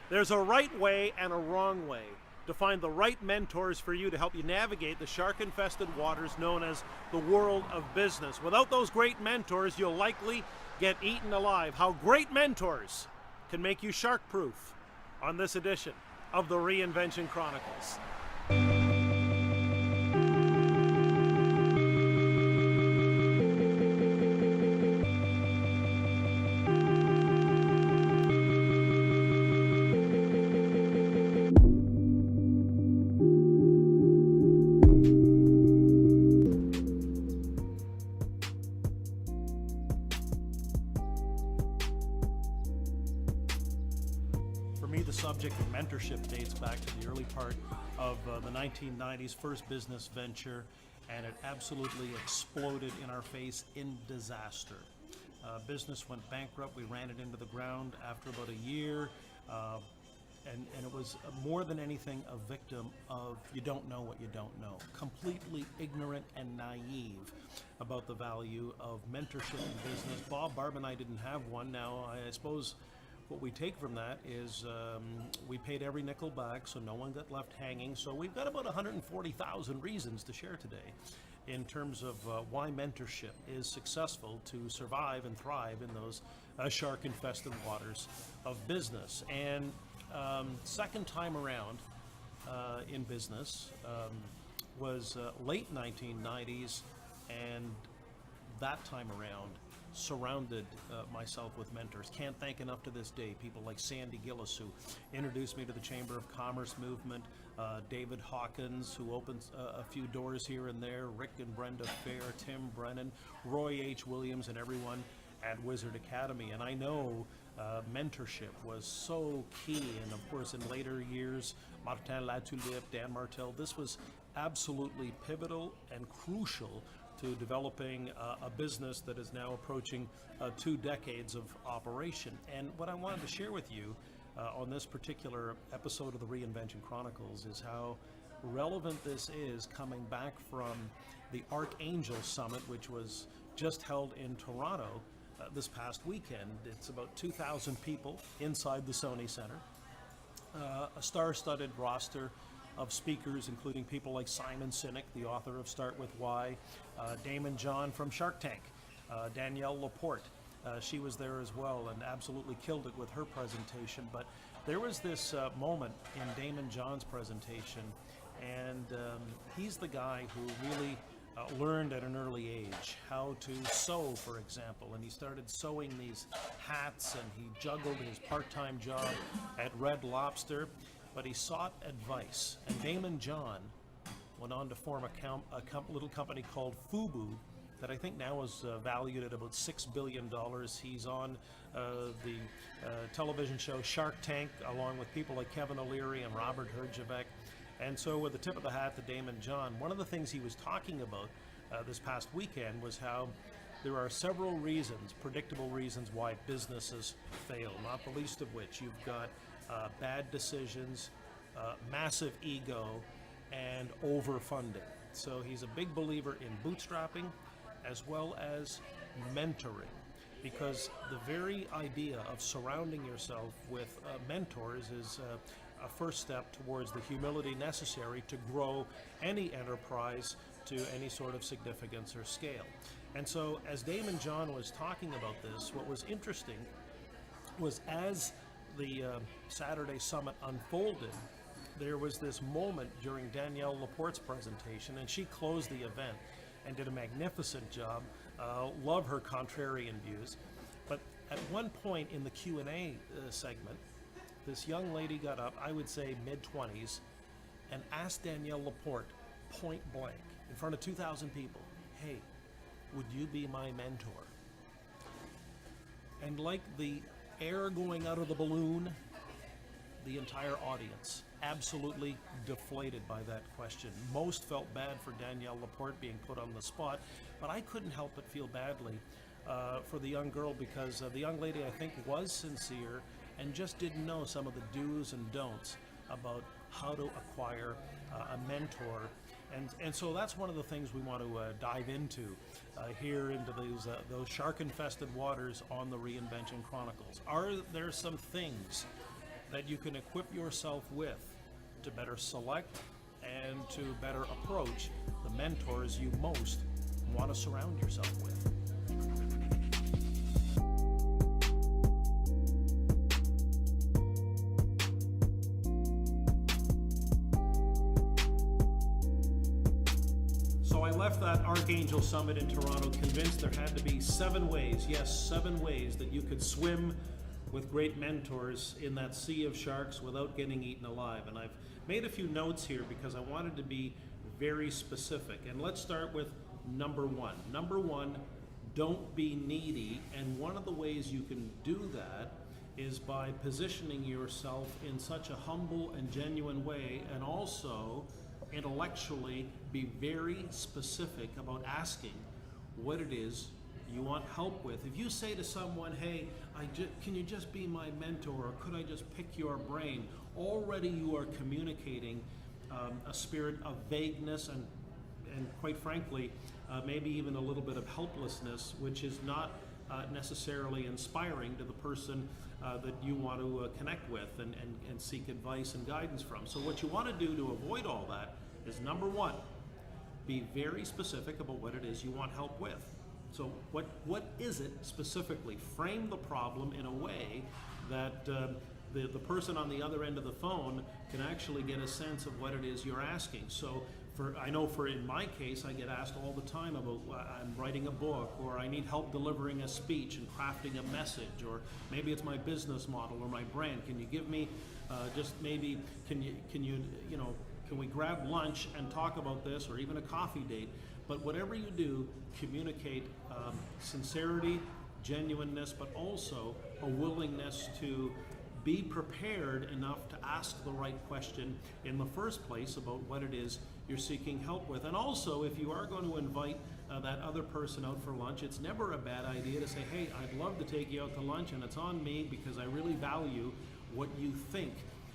There's a right way and a wrong way to find the right mentors for you to help you navigate the shark-infested waters known as the world of business. Without those great mentors, you'll likely get eaten alive. How great mentors can make you shark-proof on this edition of the Reinvention Chronicles. The subject of mentorship dates back to the early part of the 1990s, first business venture, and it absolutely exploded in our face in disaster. Business went bankrupt. We ran it into the ground after about a year, and it was more than anything a victim of you don't know what you don't know. Completely ignorant and naive about the value of mentorship in business. Bob, Barb, and I didn't have one. Now, I suppose what we take from that is we paid every nickel back, so no one got left hanging. So we've got about 140,000 reasons to share today in terms of why mentorship is successful to survive and thrive in those shark-infested waters of business. And second time around in business was late 1990s, and that time around surrounded myself with mentors. Can't thank enough to this day people like Sandy Gillis, who introduced me to the Chamber of Commerce movement, David Hawkins, who opened a few doors here and there, Rick and Brenda Fair, Tim Brennan, Roy H. Williams, and everyone at Wizard Academy. And I know mentorship was so key, and of course in later years, Martin Latulippe, Dan Martel, this was absolutely pivotal and crucial to developing a business that is now approaching 2 decades of operation. And what I wanted to share with you on this particular episode of the Reinvention Chronicles is how relevant this is coming back from the Archangel Summit, which was just held in Toronto this past weekend. It's about 2,000 people inside the Sony Center, a star-studded roster of speakers, including people like Simon Sinek, the author of Start With Why, Damon John from Shark Tank, Danielle Laporte. She was there as well and absolutely killed it with her presentation. But there was this moment in Damon John's presentation, and he's the guy who really learned at an early age how to sew, for example, and he started sewing these hats, and he juggled his part-time job at Red Lobster. But he sought advice, and Damon John went on to form a little company called FUBU that I think now is valued at about $6 billion. He's on the television show Shark Tank, along with people like Kevin O'Leary and Robert Herjavec. And so with the tip of the hat to Damon John, one of the things he was talking about this past weekend was how there are several reasons, predictable reasons, why businesses fail, not the least of which you've got bad decisions, massive ego, and overfunding. So he's a big believer in bootstrapping as well as mentoring, because the very idea of surrounding yourself with mentors is a first step towards the humility necessary to grow any enterprise to any sort of significance or scale. And so as Damon John was talking about this, what was interesting was as the Saturday Summit unfolded, there was this moment during Danielle Laporte's presentation, and she closed the event and did a magnificent job. Love her contrarian views. But at one point in the Q&A segment, this young lady got up, I would say mid-20s, and asked Danielle Laporte point blank in front of 2,000 people, "Hey, would you be my mentor?" And like the air going out of the balloon, the entire audience absolutely deflated by that question. Most felt bad for Danielle Laporte being put on the spot, but I couldn't help but feel badly for the young girl, because the young lady, I think, was sincere and just didn't know some of the do's and don'ts about how to acquire a mentor. And so that's one of the things we want to dive into here into those shark-infested waters on the Reinvention Chronicles. Are there some things that you can equip yourself with to better select and to better approach the mentors you most want to surround yourself with. So I left that Archangel Summit in Toronto convinced there had to be 7 ways, yes, 7 ways that you could swim with great mentors in that sea of sharks without getting eaten alive. And I've made a few notes here because I wanted to be very specific. And let's start with number 1. Number 1, don't be needy. And one of the ways you can do that is by positioning yourself in such a humble and genuine way, and also intellectually be very specific about asking what it is you want help with. If you say to someone, hey, can you just be my mentor, or could I just pick your brain? Already you are communicating a spirit of vagueness and quite frankly, maybe even a little bit of helplessness, which is not necessarily inspiring to the person that you want to connect with and seek advice and guidance from. So what you want to do to avoid all that is, number 1, be very specific about what it is you want help with. So what is it specifically? Frame the problem in a way that the person on the other end of the phone can actually get a sense of what it is you're asking. So I know in my case, I get asked all the time about I'm writing a book, or I need help delivering a speech and crafting a message, or maybe it's my business model or my brand. Can you give me can we grab lunch and talk about this, or even a coffee date? But whatever you do, communicate sincerity, genuineness, but also a willingness to be prepared enough to ask the right question in the first place about what it is you're seeking help with. And also, if you are going to invite that other person out for lunch, it's never a bad idea to say, hey, I'd love to take you out to lunch, and it's on me because I really value what you think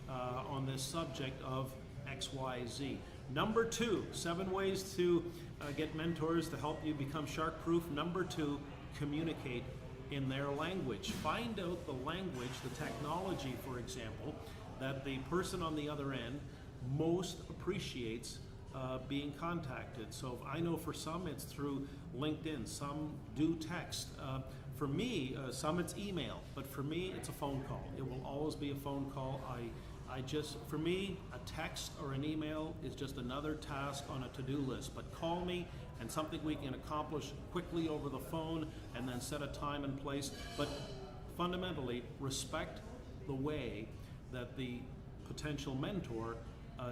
on this subject of X, Y, Z. Number 2, 7 ways to get mentors to help you become shark proof. Number 2, communicate in their language. Find out the language, the technology, for example, that the person on the other end most appreciates being contacted. So I know for some it's through LinkedIn, some do text. For me, some it's email, but for me it's a phone call. It will always be a phone call. For me, a text or an email is just another task on a to-do list. But call me, and something we can accomplish quickly over the phone, and then set a time and place. But fundamentally, respect the way that the potential mentor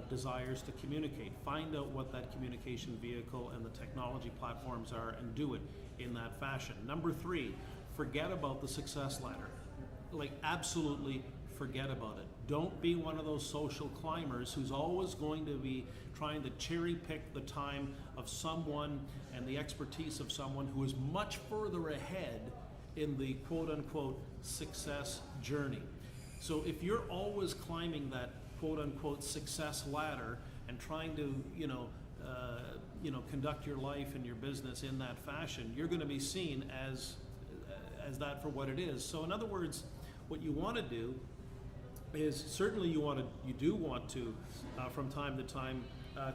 desires to communicate. Find out what that communication vehicle and the technology platforms are, and do it in that fashion. Number 3, forget about the success ladder. Like, absolutely forget about it. Don't be one of those social climbers who's always going to be trying to cherry pick the time of someone and the expertise of someone who is much further ahead in the quote-unquote success journey. So if you're always climbing that quote-unquote success ladder and trying to conduct your life and your business in that fashion, you're going to be seen as that for what it is. So in other words, what you want to do is, certainly you do want to from time to time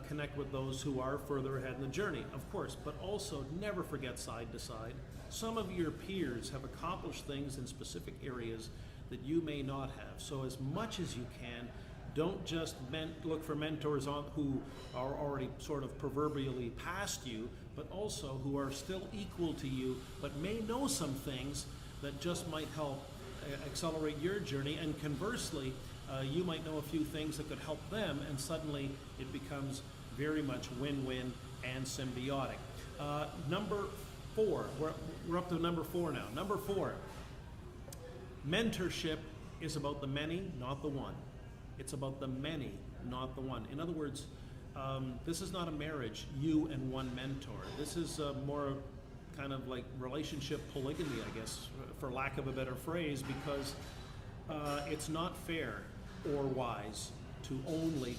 connect with those who are further ahead in the journey, of course, but also never forget side to side. Some of your peers have accomplished things in specific areas that you may not have. So as much as you can, don't just look for mentors who are already sort of proverbially past you, but also who are still equal to you, but may know some things that just might help accelerate your journey. And conversely, you might know a few things that could help them, and suddenly it becomes very much win-win and symbiotic. Number 4, we're up to number 4 now. Number 4, mentorship is about the many, not the one. It's about the many, not the one. In other words, this is not a marriage, you and one mentor. This is more kind of like relationship polygamy, I guess, for lack of a better phrase, because it's not fair or wise to only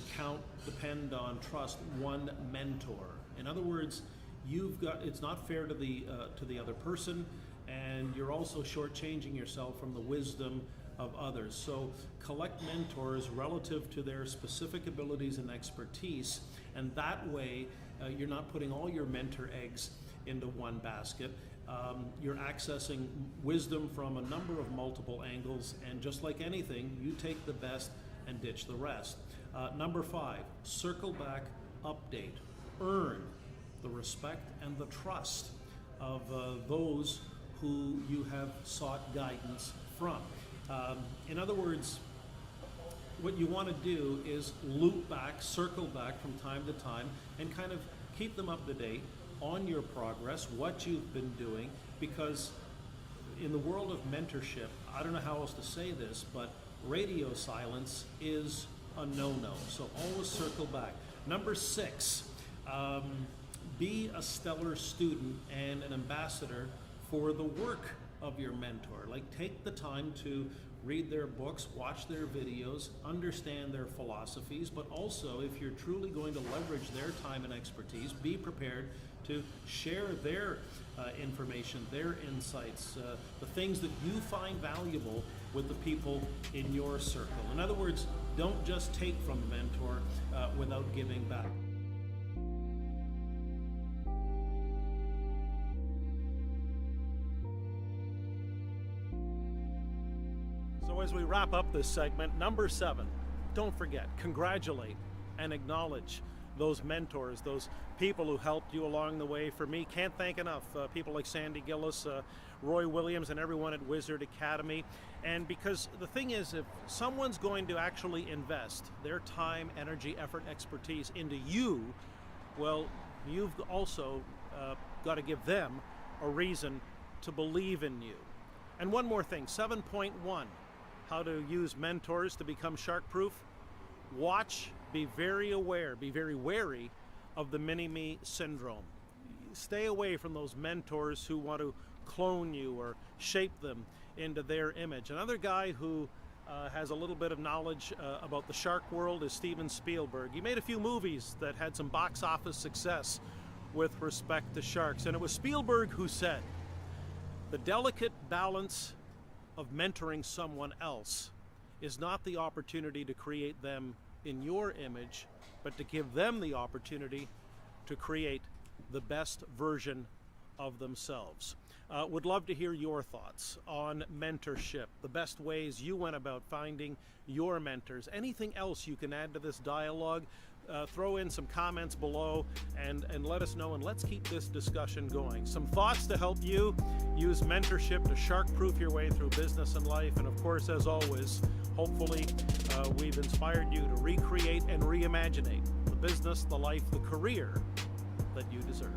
depend on, trust one mentor. In other words, it's not fair to the other person, and you're also shortchanging yourself from the wisdom of others. So collect mentors relative to their specific abilities and expertise, and that way you're not putting all your mentor eggs into one basket. You're accessing wisdom from a number of multiple angles, and just like anything, you take the best and ditch the rest. Number 5, circle back, update. Earn the respect and the trust of those who you have sought guidance from. In other words, what you want to do is loop back, circle back from time to time, and kind of keep them up to date on your progress, what you've been doing, because in the world of mentorship, I don't know how else to say this, but radio silence is a no-no, so always circle back. Number 6, be a stellar student and an ambassador for the work of your mentor. Like, take the time to read their books, watch their videos, understand their philosophies, but also, if you're truly going to leverage their time and expertise, be prepared to share their information, their insights, the things that you find valuable with the people in your circle. In other words, don't just take from the mentor without giving back. So as we wrap up this segment, number 7, don't forget, congratulate and acknowledge those mentors, those people who helped you along the way. For me, can't thank enough people like Sandy Gillis, Roy Williams, and everyone at Wizard Academy. And because the thing is, if someone's going to actually invest their time, energy, effort, expertise into you, well, you've also got to give them a reason to believe in you. And one more thing, 7.1, how to use mentors to become shark-proof. Watch, be very aware, be very wary of the mini-me syndrome. Stay away from those mentors who want to clone you or shape them into their image. Another guy who has a little bit of knowledge about the shark world is Steven Spielberg. He made a few movies that had some box office success with respect to sharks, and it was Spielberg who said, "The delicate balance of mentoring someone else is not the opportunity to create them in your image, but to give them the opportunity to create the best version of themselves." Would love to hear your thoughts on mentorship, the best ways you went about finding your mentors. Anything else you can add to this dialogue, throw in some comments below and let us know, and let's keep this discussion going. Some thoughts to help you use mentorship to shark-proof your way through business and life. And of course, as always, hopefully we've inspired you to recreate and reimagine the business, the life, the career that you deserve.